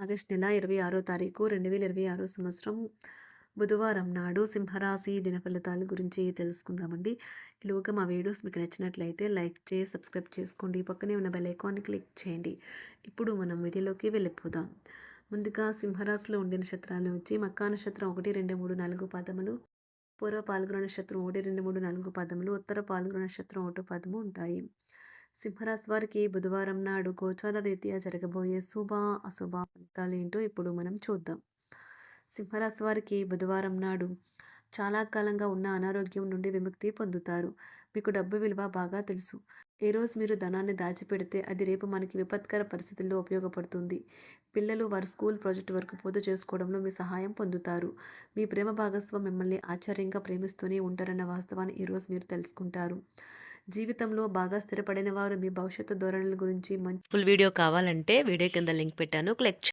August నెల 26వ తారీఖు 2026 సంవత్సరం బుధవారం నాడు సింహరాశి దినఫలితాల గురించి తెలుసుకుందామండి. ఈలోగా మా వీడియోస్ మీకు నచ్చినట్లయితే లైక్ చేసి సబ్స్క్రైబ్ చేసుకోండి. పక్కనే ఉన్న బెల్ ఐకాన్ని క్లిక్ చేయండి. ఇప్పుడు మనం వీడియోలోకి వెళ్ళిపోదాం. ముందుగా సింహరాశిలో ఉండే నక్షత్రాలు వచ్చి మక్కా నక్షత్రం 1, 2, 3, 4 పాదములు, పూర్వ పాల్గొన నక్షత్రం 1, 2, 3, 4 పాదములు, ఉత్తర పాల్గొన నక్షత్రం 1 పాదము ఉంటాయి. సింహరాశి వారికి బుధవారం నాడు గోచార రీత్యా జరగబోయే శుభ అశుభ ఫలితాలు ఏంటో ఇప్పుడు మనం చూద్దాం. సింహరాశి వారికి బుధవారం నాడు చాలా కాలంగా ఉన్న అనారోగ్యం నుండి విముక్తి పొందుతారు. మీకు డబ్బు విలువ బాగా తెలుసు. ఏ రోజు మీరు ధనాన్ని దాచిపెడితే అది రేపు మనకి విపత్కర పరిస్థితుల్లో ఉపయోగపడుతుంది. పిల్లలు వారి స్కూల్ ప్రాజెక్టు వరకు పూర్తి చేసుకోవడంలో మీ సహాయం పొందుతారు. మీ ప్రేమ భాగస్వామి మిమ్మల్ని ఆశ్చర్యంగా ప్రేమిస్తూనే ఉంటారన్న వాస్తవాన్ని ఈరోజు మీరు తెలుసుకుంటారు. జీవితంలో బాగా స్థిరపడిన వారు మీ భవిష్యత్తు ధోరణుల గురించి మంచి ఫుల్ వీడియో కావాలంటే వీడియో కింద లింక్ పెట్టాను. క్లిక్